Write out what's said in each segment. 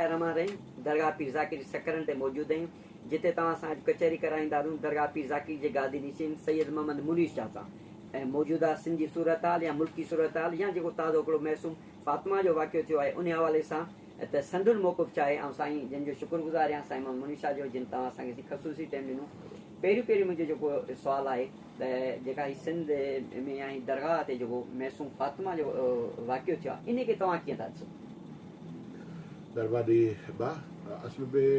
रमा रही दरगाह पीर ज़ाकिर सकरन ते मौजूद आहियूं जिते तव्हां सां अॼु कचहरी कराईंदा आहियूं दरगाह पीर ज़ाकिर जे गादी निशीन सैयद मोहम्मद मुनीर शाह सां ऐं मौजूदा सिंध जी सूरत हाल या मुल्की सूरत हाल या जेको ताज़ो हिकिड़ो महसूम फातिमा जो वाक़ियो थियो आहे उन हवाले सां त संदुल मौक़ुफ़ छा आहे ऐं साईं जंहिंजो शुक्रगुज़ार आहियां साईं मोहम्मद मुनीर शाह जो जिन तव्हां असांखे ख़सूसी टाइम ॾिनो। पहिरियों मुंहिंजो जेको सुवालु आहे त जेका हीअ सिंध में या दरगाह ते जेको महसूम फातिमा जो वाक़ियो थियो आहे इन खे तव्हां कीअं था ॾिसो? दरबारी बा असल में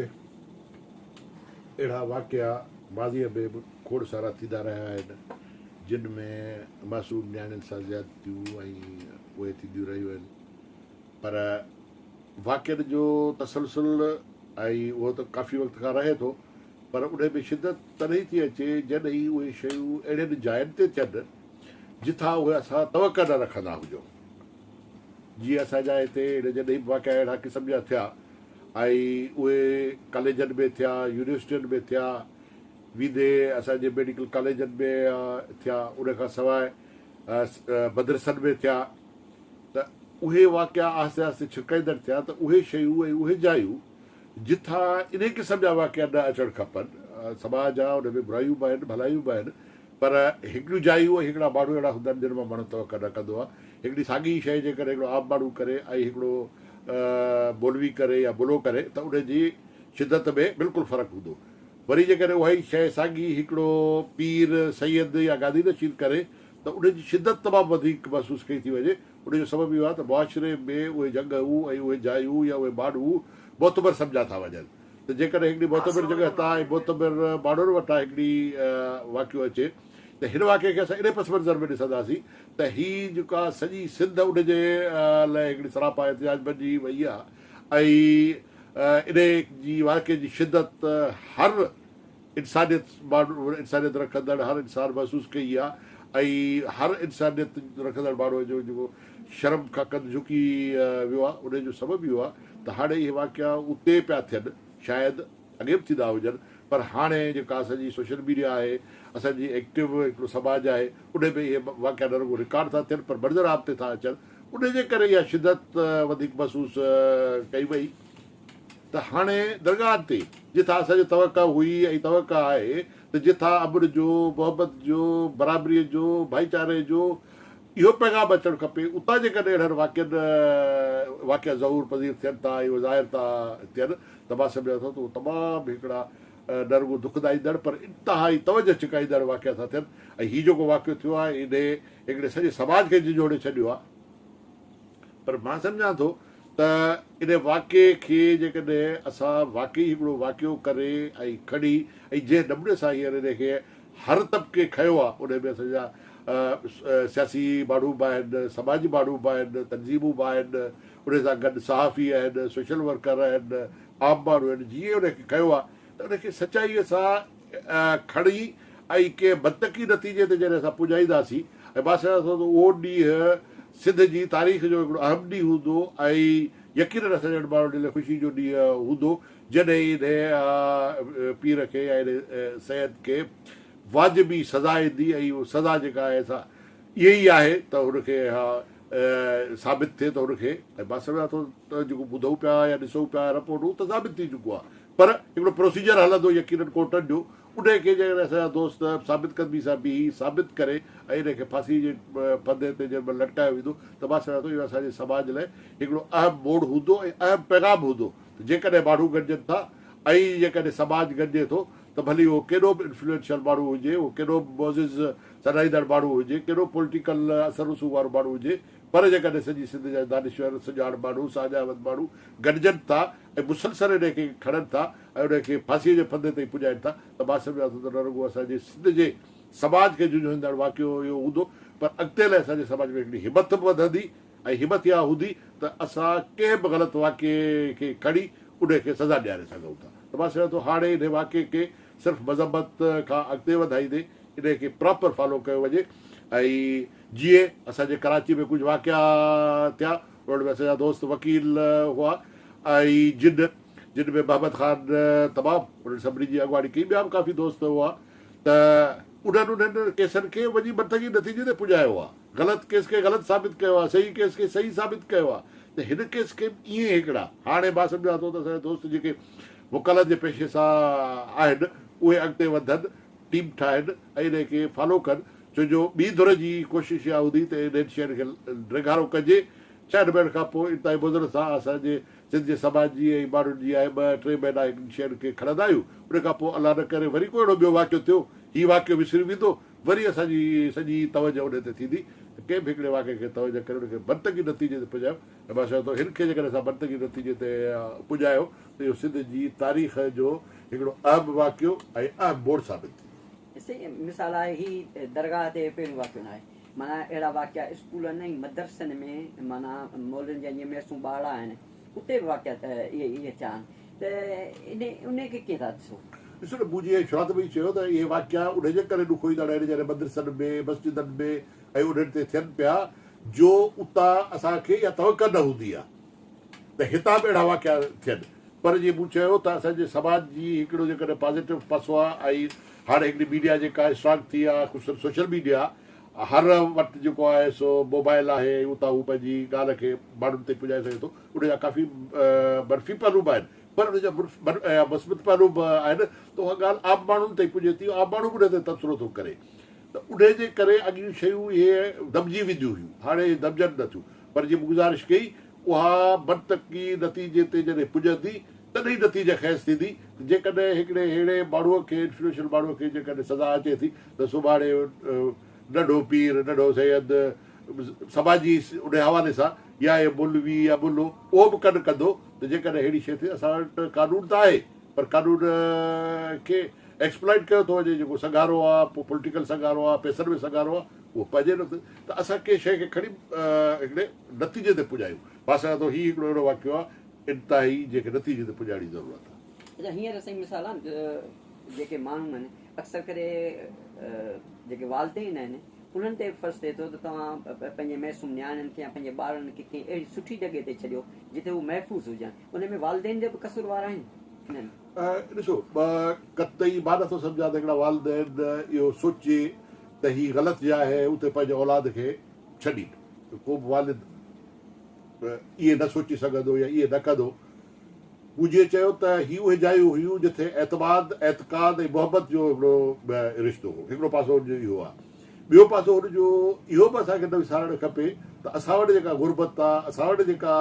अहिड़ा वाक़िया माज़ीअ में बि खोड़ सारा थींदा रहिया आहिनि जिन में मासूम नियाणियुनि सां ज़्यादतियूं ऐं उहे थींदियूं रहियूं आहिनि, पर वाक़िअनि जो तसलसुल ऐं उहो त काफ़ी वक़्त खां रहे थो, पर उन में शिदत तॾहिं थी अचे जॾहिं उहे शयूं अहिड़ियुनि जायुनि ते थियनि जिथां उहे असां तवक न रखंदा हुजूं। जीअं असांजा हिते जॾहिं वाक़िया अहिड़ा क़िस्म जा थिया ऐं उहे कॉलेजनि में थिया, यूनिवर्सिटियुनि में थिया, वीदे असांजे मेडिकल कॉलेजनि में थिया, उन खां सवाइ मदरसनि में थिया, त उहे वाक़िया आहिस्ते आहिस्ते छिकाईंदड़ थिया त उहे शयूं ऐं उहे जायूं जिथां इन क़िस्म जा वाक़िया न अचणु खपनि। समाज जा उन में बुरायूं बि आहिनि, भलायूं बि आहिनि, पर हिकिड़ियूं जायूं ऐं हिकिड़ा माण्हू अहिड़ा हूंदा आहिनि जिन मां माण्हू तवक न कंदो आहे। हिकिड़ी साॻी शइ जे करे हिकिड़ो आम माण्हू करे ऐं हिकिड़ो मौलवी करे या बुलो करे त उनजी शिदत में बिल्कुलु फ़र्क़ु हूंदो। वरी जेकॾहिं उहा ई शइ साॻी हिकिड़ो पीर सैयद या गादी नशीन करे त उनजी शिदत तमामु वधीक महसूसु कई थी वञे। उनजो सबबु इहो आहे त मुआशिरे में उहे जॻहूं ऐं उहे जायूं या उहे माण्हू मोतबर सम्झा था वञनि। त जेकॾहिं हिकिड़ी मोतबर जॻह तां ऐं मोतबर माण्हुनि वटां हिकिड़ी वाक़ियो अचे त हिन वाक़े खे असां इन पस मंज़र में ॾिसंदासीं त हीअ जेका सॼी सिंध उनजे लाइ हिकिड़ी सरापा एहतिजाज बणिजी वई आहे ऐं इन जी वाक़े जी शिदत हर इंसानियत माण्हू इंसानियत रखंदड़ हर इंसानु महसूसु कई आहे ऐं हर इंसानियत रखंदड़ माण्हूअ जो जेको शर्म खां कदु झुकी वियो आहे। उनजो सबबु इहो आहे त हाणे इहे वाक़िया उते पिया थियनि, शायदि अॻे बि थींदा हुजनि, पर हाणे जेका असांजी सोशल मीडिया आहे, असांजी एक्टिव हिकिड़ो समाज आहे, उन में इहे वाक़िया न रुॻो रिकॉर्ड था थियनि पर मंज़र आम ते था अचनि। उनजे करे इहा शिदत वधीक महसूसु कई वई त हाणे दरगाह ते जिथां असांजी तवका हुई ऐं तवका आहे त जिथां अमन जो, मोहबत जो, बराबरीअ जो, भाईचारे जो इहो पैगाम अचणु खपे, उतां जेकॾहिं अहिड़नि वाक़िया ज़रूर पज़ीर थियनि था ऐं ज़ाहिर था थियनि त मां सम्झां थो त उहे तमामु हिकिड़ा न रुॻो दुखदाईंदड़ पर इंतिहाई तवजो छिकाईंदड़ वाक़िया था थियनि। ऐं हीउ जेको वाक़ियो थियो आहे इन हिकिड़े सॼे समाज खे झिझोड़े छॾियो आहे। पर मां सम्झां थो त इन वाक़िए खे जेकॾहिं असां वाक़ई हिकिड़ो वाक़ियो करे ऐं खणी ऐं जंहिं नमूने सां हींअर इन खे हर तबिके खयो आहे, उन में असांजा सियासी माण्हू बि आहिनि, समाजी माण्हू बि आहिनि, तनज़ीमूं बि आहिनि, उन सां गॾु सहाफ़ी आहिनि, सोशल वर्कर आहिनि, आम माण्हू आहिनि, जीअं उनखे कयो आहे त उनखे सचाईअ सां खणी ऐं कंहिं मंतकी नतीजे ते जॾहिं असां पुॼाईंदासीं ऐं मां सम्झां थो त उहो ॾींहुं सिंध जी तारीख़ जो हिकिड़ो अहम ॾींहुं हूंदो ऐं यकीननि असांजे वटि माण्हुनि जे लाइ ख़ुशी जो ॾींहुं हूंदो जॾहिं इन पीर खे या इन सैयद खे वाजिबी सज़ा ईंदी ऐं उहा सज़ा जेका आहे असां इहा ई आहे त हुनखे साबित थिए त हुनखे ऐं मां सम्झां थो त जेको ॿुधूं पिया या ॾिसूं पिया रिपोर्टूं त साबित थी चुको आहे, पर हिकिड़ो प्रोसीजर हलंदो यकीननि कोर्टनि जो, उनखे जेकॾहिं असांजा दोस्त साबित क़दमी सां बि साबित करे ऐं इनखे फांसी जे फंदे ते जंहिंमहिल लटकायो वेंदो त मां सम्झां थो इहो असांजे समाज लाइ हिकिड़ो अहम मोड़ हूंदो ऐं अहम पैगाम हूंदो। जेकॾहिं माण्हू गॾिजनि था ऐं जेकॾहिं समाज गॾिजे थो त भली उहो केॾो बि इंफ्लुएंशियल माण्हू हुजे, उहो केॾो बि मोज़िज़ सॾाईंदड़ माण्हू हुजे, केॾो पॉलिटिकल असर रसूख़ वारो माण्हू हुजे, पर जेकॾहिं सॼी सिंध जा दानिश्वर सुञाण माण्हू साजावत माण्हू गॾिजनि था ऐं मुसलसल इनखे खणनि था ऐं उनखे फांसीअ जे फंदे ते पुॼाइनि था त मां सम्झां थो त न रुॻो असांजे सिंध जे समाज खे जुझंदड़ वाक़ियो इहो हूंदो, पर अॻिते लाइ असांजे समाज में हिकिड़ी हिमत बि वधंदी ऐं हिमत इहा हूंदी त असां कंहिं बि ग़लति वाक़िए खे खणी उनखे सज़ा ॾियारे सघूं था। त मां सम्झां थो हाणे इन वाक़िए खे सिर्फ़ु मज़म्मत खां अॻिते वधाईंदे इनखे प्रॉपर फॉलो कयो वञे। ऐं जीअं असांजे कराची में कुझु वाक़िया थिया, उन में असांजा दोस्त वकील हुआ ऐं जिन में मोहम्मद ख़ान तमामु उन्हनि सभिनी जी अॻुवाणी कई, ॿिया बि काफ़ी दोस्त हुआ, त उन्हनि केसनि खे वञी मंतकी नतीजे ते पुॼायो आहे, ग़लति केस खे ग़लति साबित कयो आहे, सही केस खे सही साबित कयो आहे, त हिन केस खे ईअं हिकिड़ा हाणे मां सम्झां थो त असांजा दोस्त जेके वकालत जे पेशे सां आहिनि उहे अॻिते वधनि, टीम ठाहिनि ऐं इनखे फॉलो कनि, छो जो ॿी धुर जी कोशिशि इहा हूंदी त इन्हनि शयुनि खे निगारो कजे। 4 महीननि खां पोइ इंतिहाई बुज़ुर्ग सां असांजे सिंध जे समाज जी ऐं माण्हुनि जी आहे 2-3 महीना हिन शयुनि खे खणंदा आहियूं। उन खां पोइ अलाह न करे वरी को अहिड़ो ॿियो वाक़ियो थियो, हीउ वाक़ियो विसरी वेंदो, वरी असांजी सॼी तवजो उन ते थींदी। कंहिं बि हिकिड़े वाक़े खे तवजो करे उनखे मंतकी नतीजे ते पुॼायो। ऐं मां चवां थो हिन खे जेकॾहिं असां मंतकी नतीजे ते पुॼायो त इहो सिंध जी तारीख़ जो हिकिड़ो अहम वाक़ियो ऐं अहम मोड़ साबित थी। सही मिसाल आहे, ही दरगाह ते पहिरियों वाक़ियो न आहे, माना अहिड़ा वाक़िया स्कूलनि ऐं मदरसनि में माना मौलनि जा जीअं मैसूं ॿार आहिनि उते बि वाक़िया त इहे थिया आहिनि, त उनखे कीअं था ॾिसो? ॾिसो न, मूं जीअं शुरूआत में ई चयो त इहे वाक़िया उनजे करे ॾुखो ईंदा आहिनि जॾहिं मदरसनि में मस्जिदनि में ऐं उन्हनि ते थियनि पिया जो उतां असांखे इहा तवका न हूंदी आहे त हितां बि अहिड़ा वाक़िया थियनि। पर जीअं मूं चयो त असांजे समाज जी हिकिड़ो जेकॾहिं पॉज़िटिव पासो आहे ऐं हाणे हिकिड़ी मीडिया जेका स्ट्रॉन्ग थी आहे, ख़ुशि सोशल मीडिया हर वक़्तु जेको आहे सो मोबाइल आहे, उतां हू पंहिंजी ॻाल्हि खे माण्हुनि ताईं पुॼाए सघे थो। उनजा काफ़ी मनफ़ी पहलू बि आहिनि, पर उनजा मुस्बित पहलू बि आहिनि, त उहा ॻाल्हि आम माण्हुनि ताईं पुॼे थी, आम माण्हू बि उन ते तबसरो थो करे। त उनजे करे अॻियूं शयूं इहे दॿिजी वेंदियूं हुयूं, हाणे दॿजनि नथियूं। पर जीअं गुज़ारिश कई, उहा मंतकी नतीजे ते जॾहिं पुॼंदी तॾहिं नतीजा ख़ैस थींदी। जेकॾहिं हिकिड़े अहिड़े माण्हूअ खे इंफ्लुएंशियल माण्हूअ खे जेकॾहिं सज़ा अचे थी त सुभाणे नंढो पीर, नंढो सैयद समाजी उन हवाले सां या मुलवी या मुल्लो उहो बि कॾहिं कंदो त जेकॾहिं अहिड़ी शइ थिए। असां वटि कानून त आहे, पर कानून खे एक्सप्लॉइट कयो थो वञे, जेको संगारो आहे, पोइ पॉलिटिकल संगारो आहे, पैसनि में संगारो आहे, उहो पजे नथो। त असां कंहिं शइ खे खणी हिकिड़े नतीजे ते पुॼायूं। मां सम्झां थो हीउ हिकिड़ो अहिड़ो वाक़ियो आहे इंतिहाई जंहिंखे नतीजे ते पुॼाइण जी ज़रूरत आहे। अच्छा, हींअर सही मिसाल आहे जेके माण्हू आहिनि अक्सर करे जेके वालदेन आहिनि उन्हनि ते फ़र्ज़ु थिए थो त तव्हां पंहिंजे मैसूम नियाणियुनि खे या पंहिंजे ॿारनि खे कंहिं अहिड़ी सुठी जॻह ते छॾियो जिते हू महफ़ूज़ हुजनि, उन में वालदेन जो बि कसूरवार आहिनि? ॾिसो, कतई मां नथो सम्झां त हिकिड़ा वालदेन इहो सोचे त हीअ ग़लति जाइ आहे उते पंहिंजे औलाद खे छॾी। को बि वालिद इहे न सोचे सघंदो या इहे न कंदो। मूं जीअं चयो त हीअ उहे जायूं हुयूं जिथे एतमाद, एतकाद ऐं मोहबत जो हिकिड़ो रिश्तो हो। हिकिड़ो पासो हुनजो इहो आहे। ॿियो पासो हुनजो इहो बि असांखे न विसारणु खपे त असां वटि जेका गुरबत आहे, असां वटि जेका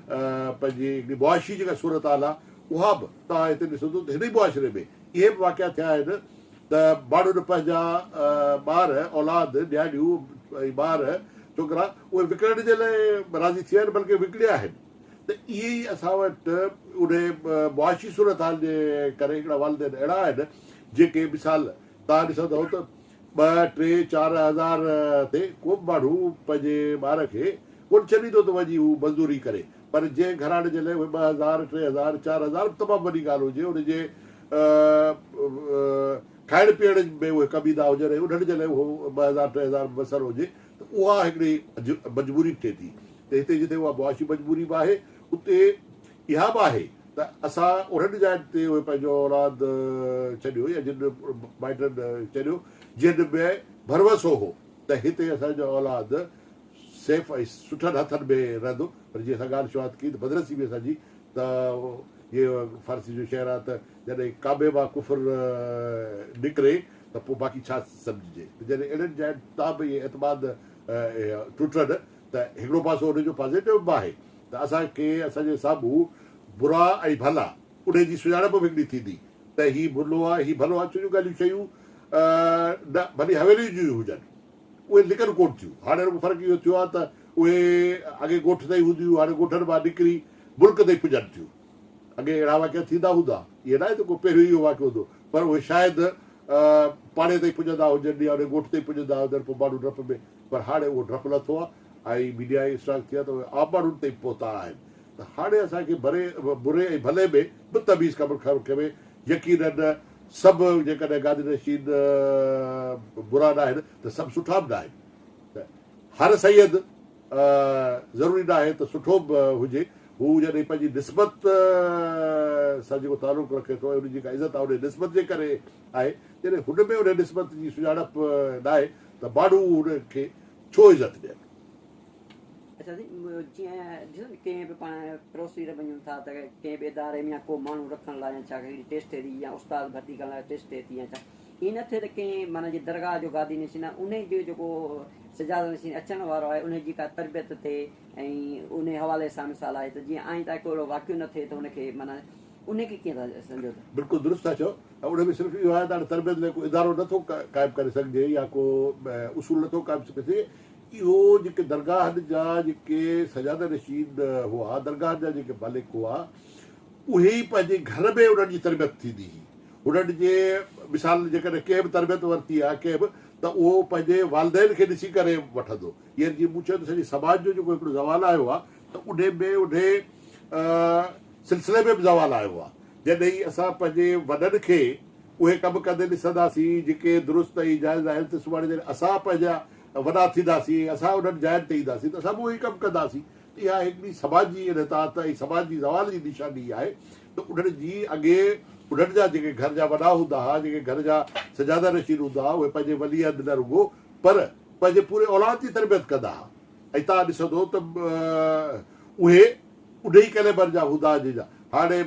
पंहिंजी हिकिड़ी मुआशी जेका सूरत हाल आहे, उहा बि तव्हां हिते ॾिसंदो त हिन ई मुआशिरे में इहे बि वाक़िया थिया आहिनि त माण्हुनि पंहिंजा ॿार, औलाद, न्याणियूं ऐं ॿार, छोकिरा उहे विकिणण जे लाइ राज़ी थिया आहिनि, बल्कि विकिणिया आहिनि। त इहे ई असां वटि उन मुआशी सूरत हाल जे करे हिकिड़ा वालदेन अहिड़ा आहिनि जेके मिसाल तव्हां ॾिसंदव त 2-3-4 हज़ार ते को बि माण्हू पंहिंजे ॿार खे कोन छॾींदो त वञी हू मज़दूरी करे। पर जंहिं घराणे जे लाइ उहे 2,000, 3,000, 4,000 तमामु वॾी ॻाल्हि हुजे, उनजे खाइण पीअण में उहे कमीदा हुजनि ऐं उन्हनि जे लाइ उहो 2,000, 3,000 बसर हुजे, त उहा हिकिड़ी मजबूरी थिए थी। त हिते जिते उहा मुआशी मजबूरी बि आहे, उते इहा बि आहे त असां उन्हनि जाइनि ते उहे पंहिंजो औलाद छॾियो या जिन माइटनि छॾियो जिन में भरवसो हो त हिते असांजो औलाद सेफ ऐं सुठनि हथनि में रहंदो। पर जीअं असां ॻाल्हि शुरूआत कई त मदरसी में असांजी त इहो फारसी जो शहर आहे, त जॾहिं काबे मां कुफर निकिरे त पोइ बाक़ी छा सम्झिजे। जॾहिं अहिड़नि जाइनि तां बि इहे एतमाद टुटनि त हिकिड़ो पासो हुनजो पॉज़िटिव बि आहे त असांखे असांजे साम्हूं बुरा ऐं भला उन जी सुञाणप बि हिकिड़ी थींदी त हीउ भुलो आहे, हीउ भलो आहे। छोजो ॻाल्हियूं शयूं न भली हवेली जूं हुजनि, उहे लिकनि कोन थियूं। हाणे फ़र्क़ु इहो थियो आहे त उहे अॻे ॻोठ ताईं हूंदियूं, हाणे ॻोठनि मां निकिरी मुल्क ताईं पुॼनि थियूं। अॻे अहिड़ा वाक़िया थींदा हूंदा, इहे न आहे त को पहिरियों इहो वाक़ियो हूंदो, पर उहे शायदि पाणे ताईं पुॼंदा हुजनि या उन ॻोठ ताईं पुॼंदा हुजनि, पोइ माण्हू डप में। पर हाणे उहो डपु नथो आहे ऐं मीडिया स्ट्रॉन्ग थी आहे त उहे आम माण्हुनि ताईं पहुता आहिनि। त हाणे असांखे बुरे ऐं भले में बि तमीज़ ख़बर खपे। यकीनन सभु जेकॾहिं गादी नशीन बुरा न आहिनि त सभु सुठा बि न आहिनि। त हर सैयद ज़रूरी न आहे त सुठो बि हुजे। हू जॾहिं पंहिंजी निस्बत सां जेको तालुक़ु रखे थो, उनजी जेका इज़त आहे उन निस्बत जे करे आहे। जॾहिं हुन में उन निस्बत जी सुञाणप न आहे त माण्हू हुनखे छो इज़त ॾियनि। अच्छा जीअं ॾिसो कंहिं बि पाण प्रोसीजर वञूं था त कंहिं बि इदारे में या को माण्हू रखण लाइ छा टेस्ट थी या उस्ताद भर्ती करण लाइ टेस्ट थी या छा ईअं न थिए त कंहिं माना जी दरगाह जो गादी नशीन आहे उन जो जेको सजाद नशीन अचण वारो आहे उनजी का तरबियत थिए ऐं उन हवाले सां मिसाल आहे त जीअं आई ताईं को वाक़ियो न थिए त उनखे माना उनखे कीअं था सम्झो था? बिल्कुलु दुरुस्त था चओ। उन में सिर्फ़ु इहो आहे त तरबियत लाइ को इदारो नथो क़ाइमु करे सघिजे या को उसूल नथो क़ाइमु करे सघे। इहो जेके दरगाहनि जा जेके सजाद नशीन हुआ, दरगाहनि जा जेके मालिक हुआ, उहे ई पंहिंजे घर में उन्हनि जी तरबियत थींदी हुई। उन्हनि जे मिसाल जेकॾहिं कंहिं बि तरबियत वरिती आहे कंहिं बि, त उहो पंहिंजे वालदेन खे ॾिसी करे वठंदो। हींअर जीअं मूं चयो त सॼे समाज जो जेको हिकिड़ो ज़वालु आयो आहे त उन में उन सिलसिले में बि ज़वालु आयो आहे। जॾहिं असां पंहिंजे वॾनि खे उहे कमु कंदे ॾिसंदासीं जेके दुरुस्त ऐं जाइज़ आहिनि, त सुभाणे जॾहिं असां पंहिंजा वॾा थींदासीं, असां उन्हनि जाइनि ते ईंदासीं त असां बि उहो ई कमु कंदासीं। इहा हिकिड़ी समाज जी इनतात ऐं समाज जी ज़वाल जी निशानी आहे। त उन्हनि जी अॻे उन्हनि जा जेके घर जा वॾा हूंदा हुआ, जेके घर जा सजादा नशीन हूंदा हुआ, उहे पंहिंजे वली हंधि न रुॻो पर पंहिंजे पूरे औलाद जी तरबियत कंदा हुआ। ऐं तव्हां ॾिसंदो त उहे उन ई कैलेबर जा हूंदा हुआ जंहिंजा हाणे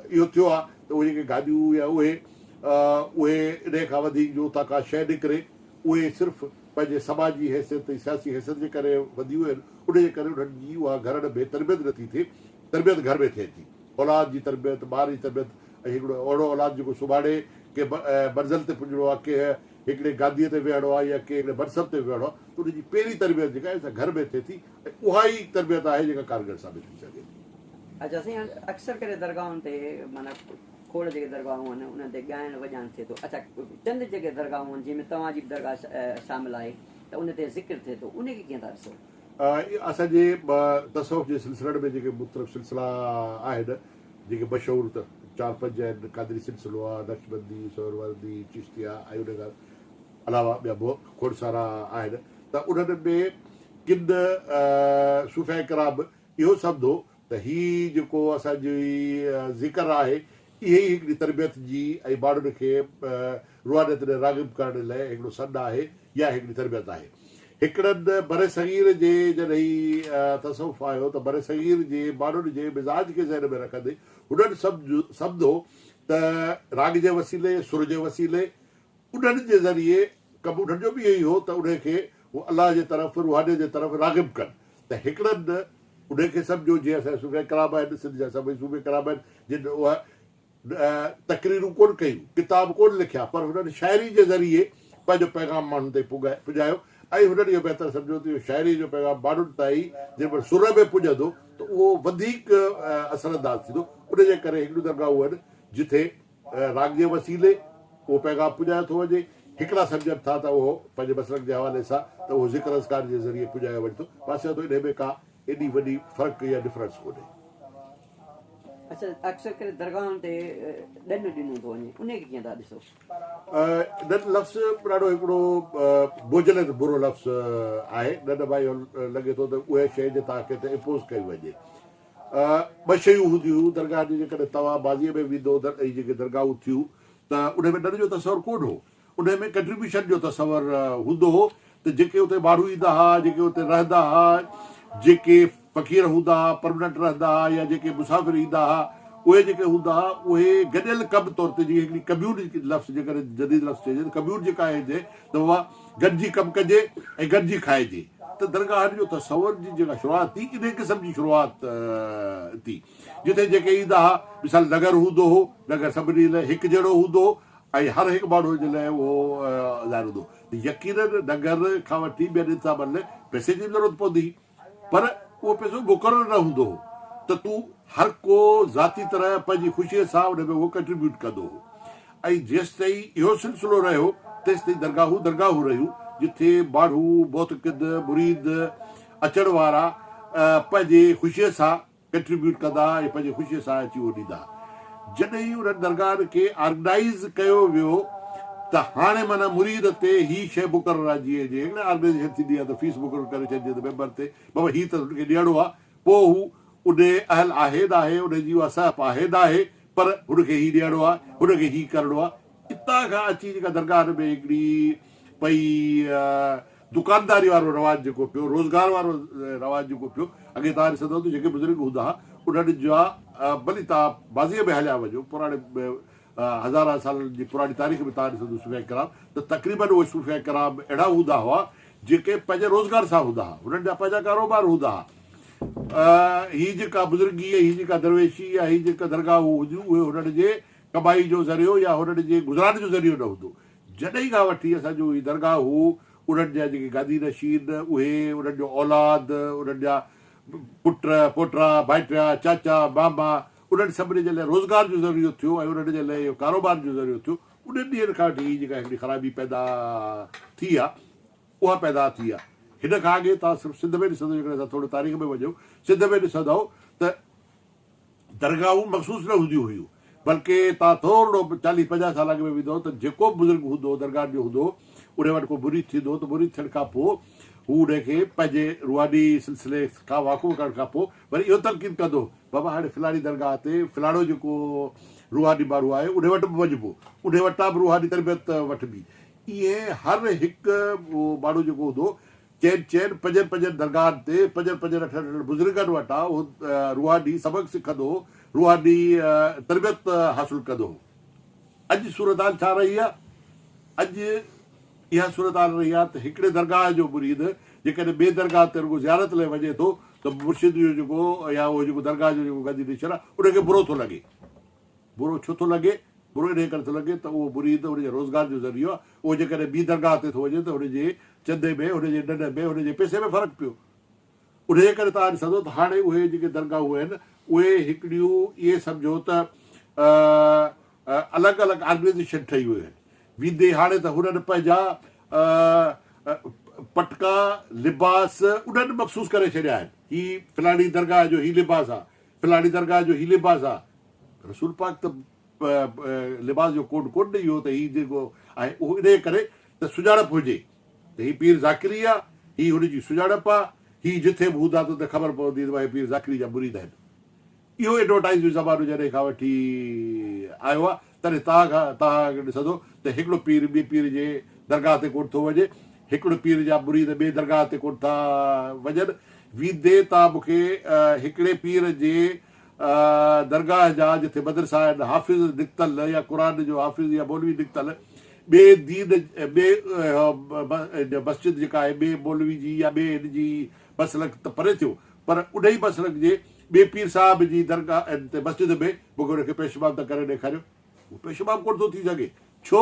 इहो थियो आहे त उहे जेके गाॾियूं या उहे इन खां वधीक जो उतां का शइ निकिरे, उहे सिर्फ़ु पंहिंजे समाजी हैसियत ऐं सियासी हैसियत जे करे वधियूं आहिनि। उनजे करे उन्हनि जी उहा घर में तरबियत नथी थिए, तरबियत घर में थिए थी। औलाद जी तरबियत, ॿार जी तरबियत, ऐं हिकिड़ो अहिड़ो औलाद जेको सुभाणे के मंज़िल ते पुॼणो आहे, के हिकिड़े गादीअ ते वेहणो आहे या के हिकिड़े मनसब ते वेहणो आहे, त उनजी पहिरीं तरबियत जेका आहे घर में थिए थी। ऐं उहा ई तरबियत आहे जेका कारगर साबित थी सघे थी। अच्छा साईं, अक्सर करे दरगाहुनि ते माना खोड़ जेके दरगाहूं आहिनि उन्हनि ते ॻाइण वॼाइण थिए थो। अच्छा चंद जेके दरगाहूं आहिनि जंहिंमें तव्हांजी बि दरगाह शामिलु आहे त उन ते ज़िक्र थिए थो, उनखे कीअं था ॾिसो? असांजे तसव्वुफ़ जे सिलसिलनि में जेके मुख़्तलिफ़ सिलसिला आहिनि, जेके मशहूरु त 4-5 आहिनि। क़ादरी सिलसिलो आहे, नक्शबंदी, सोहरवर्दी, चिश्तिया, ऐं उन खां अलावा ॿिया खोड़ सारा आहिनि। त उन्हनि में किन सूफ़े किराम इहो सम्झो त हीअ जेको असांजी ज़िक्र आहे, इहे ई हिकिड़ी तरबियत जी ऐं माण्हुनि खे रुहानियत ॾे राग़िब करण लाइ हिकिड़ो सॾु आहे या हिकिड़ी तरबियत आहे। हिकिड़नि बर सग़ीर जे जॾहिं तसव्वुफ़ आयो त बर सग़ीर जे माण्हुनि जे मिज़ाज खे ज़हन में रखंदे उन्हनि सम्झो त राग जे वसीले, सुर जे वसीले, उन्हनि जे ज़रिए कमु उन्हनि जो बि इहो ई हो त उनखे उहो अलाह जे तरफ़, रुहानियत जे तरफ़ राग़िब कनि। त हिकिड़नि उनखे सम्झो जीअं असांजा सूफ़े किराम आहिनि, सिंध जा सभई सूफ़े किराम आहिनि, जिन उहा तक़रीरूं कोन कयूं, किताब कोन लिखिया, पर हुननि शाइरी जे ज़रिए पंहिंजो पैगाम माण्हुनि ताईं पुॼायो। ऐं हुननि इहो बहितर सम्झो त इहो शाइरी जो पैगाम माण्हुनि ताईं जंहिं महिल सुर में पुॼंदो त उहो वधीक असरअंदाज़ थींदो। उनजे करे हिकिड़ियूं दरगाहूं आहिनि जिथे राग जे वसीले उहो पैगाम पुॼायो थो वञे। हिकिड़ा सम्झनि था त उहो पंहिंजे मसलक जे हवाले सां त उहो ज़िक्र अज़कार जे ज़रिए पुॼायो वञे थो। पासे थो इन में का एॾी वॾी फ़र्क़ु या डिफरेंस कोन्हे। अच्छा अक्सर करे दरगाहुनि ते ॾनु ॾिनो थो वञे, उनखे कीअं था ॾिसो? ॾनु लफ़्ज़ ॾाढो हिकिड़ो बोझल बुरो लफ़्ज़ आहे। ॾनु भाई लॻे थो त उहे शइ जे तव्हांखे त इम्पोज़ कई वञे। ॿ शयूं हूंदियूं दरगाह जी, जेकॾहिं तव्हां बाज़ीअ में वेंदो ऐं जेके दरगाहूं थियूं त उन में ॾनु जो तस्वुरु कोन हो, उन में कंट्रीब्यूशन जो तस्वुरु हूंदो हो। त जेके उते माण्हू ईंदा हुआ, जेके उते रहंदा हुआ, जेके फ़क़ीर हूंदा हुआ, परमानेंट रहंदा हुआ, या जेके मुसाफ़िर ईंदा हुआ, उहे जेके हूंदा हुआ उहे गॾियल कम तौर ते, जीअं हिकिड़ी कम्यून लफ़्ज़ जेकॾहिं जदीद लफ़्ज़ चइजे त कम्यून जेका आहे त उहा गॾिजी कमु कजे ऐं गॾिजी खाइजे। त दरगाहनि जो तस्वुर जी जेका शुरूआति थी, इन क़िस्म जी शुरूआति थी, जिते जेके ईंदा हुआ, मिसाल नगर हूंदो हो, नगर सभिनी लाइ हिकु जहिड़ो हूंदो हो ऐं हर हिकु माण्हू जे लाइ उहो ज़ाहिर हूंदो। यकीननि नगर खां वठी ॿियनि इंतज़ामनि लाइ पैसे जी ज़रूरत पवंदी, पर उहो पैसो मुक़ररु न हूंदो हो त तूं हर को ज़ाती तरह पंहिंजी ख़ुशीअ सां उन में उहो कंट्रीब्यूट कंदो हो। ऐं जेसि ताईं इहो सिलसिलो रहियो तेसि ताईं दरगाहूं रहियूं जिथे माण्हू मोतक़िद मुरीद अचण वारा पंहिंजे ख़ुशीअ सां कंट्रीब्यूट कंदा ऐं पंहिंजी ख़ुशीअ सां अची उहो ॾींदा। जॾहिं उन्हनि दरगाहनि खे ऑर्गेनाइज़ कयो वियो त हाणे माना मुरीद ते ही शइ मुक़ररु आहे, जीअं हिकिड़े ऑर्गेनाइज़ेशन थींदी आहे त फीस मुक़ररु करे छॾिजे त मेंबर ते बाबा हीअ त हुनखे ॾियणो आहे, पोइ हू उन अहल आहे न आहे, उनजी उहा सहप आहे न आहे, पर हुनखे हीउ ॾियणो आहे, हुनखे हीउ करिणो आहे। हितां खां अची जेका दरगाह में हिकिड़ी भई दुकानदारी वारो रवाजु जेको पियो, रोज़गार वारो रवाजु जेको पियो, अॻे तव्हां ॾिसंदव त जेके बुज़ुर्ग हूंदा हुआ उन्हनि जा भली तव्हां बाज़ीअ में हलिया वञो, पुराणे हज़ार सालनि जी पुराणी तारीख़ में तव्हां ॾिसंदव सूफ़िया किराम, त तक़रीबन उहे सूफ़िया किराम अहिड़ा हूंदा हुआ जेके पंहिंजे रोज़गार सां हूंदा हुआ, हुननि जा पंहिंजा कारोबार हूंदा हुआ। हीअ जेका बुज़ुर्गी, हीअ जेका दरवेशी या हीअ जेका दरगाहूं हुजूं, उहे हुननि जे कमाई जो ज़रियो या हुननि जे गुज़रान जो ज़रियो न हूंदो। जॾहिं खां वठी असांजो हीअ दरगाह हू, उन्हनि जा जेके गादी नशीन उहे, उन्हनि जो औलाद, उन्हनि जा पुट पोटा भाइटिया चाचा मामा, उन्हनि सभिनी जे लाइ रोज़गार जो ज़रियो थियो ऐं उन्हनि जे लाइ इहो कारोबार जो ज़रियो थियो। उन्हनि ॾींहंनि खां वठी हीअ जेका हिकिड़ी ख़राबी पैदा थी आहे, उहा पैदा थी आहे। हिन खां अॻे तव्हां सिर्फ़ु सिंध में ॾिसंदव, जेकॾहिं असां थोरो तारीख़ में वञूं, सिंध में ॾिसंदव त दरगाहूं मख़सूस न हूंदियूं हुयूं, बल्कि तव्हां थोरो 40-50 साल अॻु में वेंदव त जेको बुज़ुर्ग हूंदो दरगाह जो हूंदो, उन वटि को मुरीद थींदो, त मुरीद थियण खां पोइ हू उनखे पंहिंजे रुहानी सिलसिले खां वाक़ुफ़ु करण खां पोइ वरी इहो तलक़ीन कंदो, बाबा हाणे फलाणी दरगाह ते फलाणो जेको रुहानी माण्हू आहे उन वटि बि वञिबो, उन वटां बि रुहानी तरबियत वठिबी। ईअं हर हिकु माण्हू जेको हूंदो चइनि पंजनि दरगाहनि ते पंजनि अठनि बुज़ुर्गनि वटां उहो रुहानी सबक़ सिखंदो, रुहानी तरबियत हासिलु कंदो। अॼु सूरत हाल छा रही आहे? अॼु इहा सूरत हाल रही आहे त हिकिड़े दरगाह जो मुरीद जेकॾहिं ॿिए दरगाह ते रुगो ज़ियारत लाइ वञे थो त मुर्शिद जो जेको या उहो जेको दरगाह जो जेको गदी निशर आहे उनखे बुरो थो लॻे। बुरो छो थो लॻे? बुरो इन करे थो लॻे त उहो मुरीद उनजे रोज़गार जो ज़रियो आहे। उहो जेकॾहिं ॿी दरगाह ते थो वञे त हुनजे चंदे में, हुनजे ॾंड में, हुनजे पैसे में फ़र्क़ु पियो। उनजे करे तव्हां ॾिसंदो त हाणे उहे जेके दरगाहूं आहिनि उहे हिकिड़ियूं इहे सम्झो त अलॻि अलॻि ऑर्गनाइज़ेशन ठही वियूं आहिनि। वेंदे हाणे त हुननि पंहिंजा पटका लिबास उन्हनि मख़सूस करे छॾिया आहिनि। हीअ फलाणी दरगाह जो हीअ लिबास आहे, फलाणी दरगाह जो हीअ लिबास आहे। रसूल पाक त लिबास जो कोड कोन ॾेई वियो त हीअ जेको आहे उहो इन करे त सुञाणप हुजे त हीअ पीर ज़ाकिरी आहे, हीअ हुनजी सुञाणप आहे, हीअ जिथे बि हूंदा त ख़बर पवंदी त भई पीर ज़ाकिरी जा मुरीद आहिनि। इहो एडवर्टाइज़ जो ज़मानो जॾहिं खां वठी आयो आहे तॾहिं तव्हां ॾिसंदो त हिकिड़ो पीर ॿिए पीर जे दरगाह ते कोन थो वञे, हिकिड़ो पीर जा मुरीद ॿिए दरगाह ते कोन था वञनि। वेंदे तव्हां मूंखे हिकिड़े पीर जे दरगाह जा जिथे मदरसा आहिनि, हाफ़िज़ निकितल या क़ुर जो हाफ़िज़ या मौलवी निकितल, ॿिए दीन ॿिए मस्जिद जेका आहे ॿिए मौलवी जी या ॿिए हिन जी मसलक त परे थियो, पर उन ई मसलक जे ॿिए पीर साहिब जी दरगाह ते मस्जिद में मूंखे हुनखे पेशमाम त करे ॾेखारियो। उहो पेशमाम कोन थो थी सघे, छो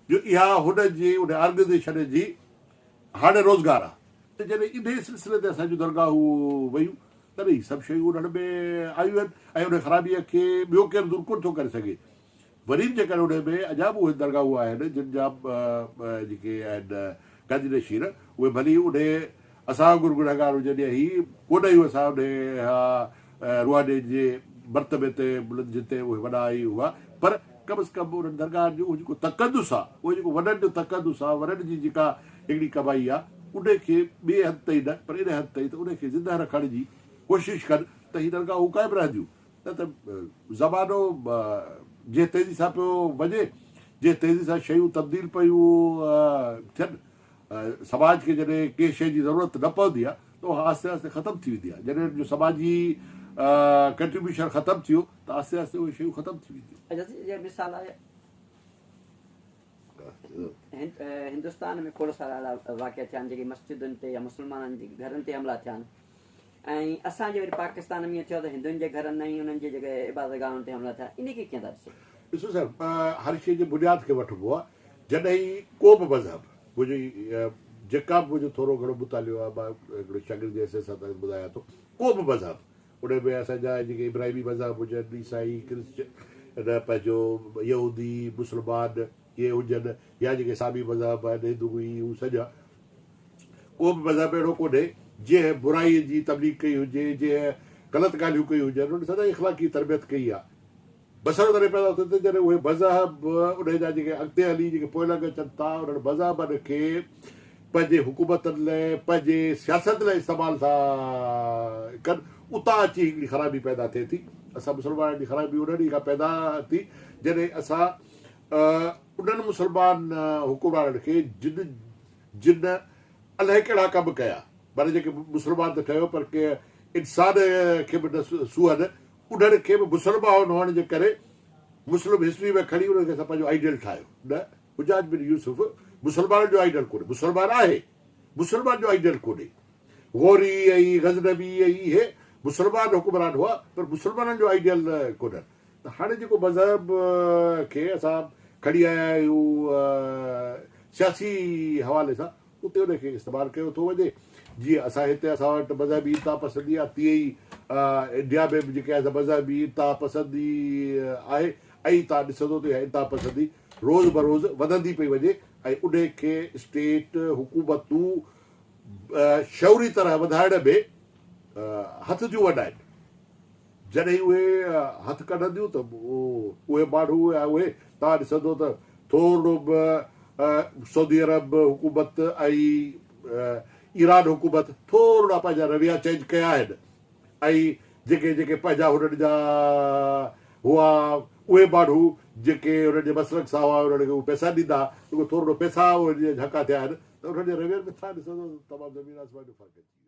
जो इहा हुनजी उन ऑर्गनाइज़ेशन जी हाणे रोज़गार आहे। त जॾहिं इन सिलसिले ते असांजूं दरगाहूं वयूं तॾहिं हीअ सभु शयूं उन्हनि में आयूं आहिनि ऐं उन ख़राबीअ खे ॿियो केरु दूरि कोन थो करे सघे। वरी बि जेकॾहिं उन में अञा बि उहे दरगाहूं आहिनि जिन जा जेके आहिनि गादी नशीन उहे भली उन असां गुरगुनाहगार हुजनि या हीअ कोन आहियूं असां उन रुहानी जे मर्तबे ते जिते उहे वॾा आई हुआ, पर कम अज़ कम उन्हनि दरगाह जो उहो जेको तक़दुस आहे, उहो जेको वॾनि जो तक़दुस आहे, वॾनि जी जेका हिकिड़ी कमाई आहे उनखे ॿिए हंधि ताईं न पर इन हंधि ताईं त उनखे ज़िंदा रखण जी कोशिशि कनि त हीअ दरगाहूं क़ाइमु रहंदियूं। न त ज़मानो जीअं तेज़ी सां पियो वञे, जीअं तेज़ी सां शयूं तब्दील पियूं थियनि, समाज खे जॾहिं कंहिं शइ जी ज़रूरत न पवंदी आहे त उहा आहिस्ते आहिस्ते ख़तमु थी वेंदी आहे। जॾहिं जो समाजी कंट्रीब्यूशन ख़तमु थियो त आहिस्ते आहिस्ते उहे शयूं ख़तमु थी वेंदियूं। मिसाल आहे हिंदुस्तान में खोड़ सारा अहिड़ा वाक़िया थिया आहिनि जेके मस्जिदुनि ते या मुस्लमाननि जे घरनि ते हमला थिया आहिनि, ऐं असांजे वरी पाकिस्तान में ईअं थियो त हिंदुनि जे घरनि ऐं उन्हनि जे जेके इबादतगाहनि ते हमला थिया, इन खे कीअं था ॾिसो? ॾिसो सर, हर शइ जी बुनियाद खे वठिबो आहे। जॾहिं को बि मज़हब मुंहिंजी जेका बि मुंहिंजो थोरो घणो मुतालियो आहे, मां हिकिड़ो शागिर्द जे हिसे सां तव्हांखे ॿुधायां थो, को बि मज़हब उन में असांजा जेके इब्राहिमी मज़हब हुजनि, ईसाई, क्रिश्चन, पंहिंजो यहूदी, मुस्लमान इहे हुजनि या जेके सामी मज़हब आहिनि, हिंदू हू सॼा, को बि मज़हब अहिड़ो कोन्हे जंहिं बुराई जी तबलीग कई हुजे, जंहिं ग़लति ॻाल्हियूं कई हुजनि, उन सदाईं इख़लाक़ी तरबियत कई आहे। बसर तॾहिं पैदा थियो त जॾहिं उहे मज़हब उन जा जेके अॻिते हली जेके पोइ लॻ अचनि था उन्हनि मज़हबनि खे पंहिंजे हुकूमतनि लाइ, पंहिंजे सियासत लाइ इस्तेमालु था कनि, उतां अची हिकिड़ी ख़राबी पैदा थिए थी। असां मुस्लमाननि जी ख़राबी उन ॾींहं खां पैदा थी जॾहिं असां उन्हनि मुस्लमान हुकुमराननि खे जिन अलाए कहिड़ा कम कया पर जेके मुस्लमान त ठहियो पर के इंसान खे बि न सूहनि उन्हनि खे बि मुस्लमान हुअण जे करे मुस्लिम हिस्ट्री में खणी उन्हनि खे असां पंहिंजो आइडियल ठाहियो न हुजाज बिन यूसुफ मुस्लमाननि जो आइडियल कोन्हे मुस्लमान आहे मुस्लमान जो आइडियल कोन्हे गौरी ऐं गज़नबी ऐं इहे मुस्लमान हुकुमरान हुआ पर मुस्लमाननि जो आइडियल कोन्हनि त हाणे जेको मज़हब खे असां खणी आया आहियूं सियासी हवाले सां उते उनखे इस्तेमालु कयो थो वञे जीअं असां हिते असां वटि मज़हबी इंता पसंदी आहे तीअं ई इंडिया में बि जेके आहे मज़हबी इंता पसंदी आहे ऐं तव्हां ॾिसंदो त इंता पसंदी रोज़ बरोज़ वधंदी पई वञे ऐं उन खे स्टेट हुकूमतूं शौरी तरह वधाइण में हथ जूं वॾा आहिनि जॾहिं उहे हथु कढंदियूं त उहे माण्हू उहे तव्हां ॾिसंदो त थोरो सऊदी अरब हुकूमत ऐं ईरान हुकूमत थोरा पंहिंजा रविया चेंज कया आहिनि ऐं जेके जेके पंहिंजा हुननि जा हुआ उहे माण्हू जेके हुननि जे मसलक सां हुआ उन्हनि खे उहे पैसा ॾींदा जेको थोरो पैसा उहे झका थिया आहिनि त उन्हनि जे रवियनि में छा ॾिसंदो तमामु ज़मीन आसमान जो फ़र्क़ु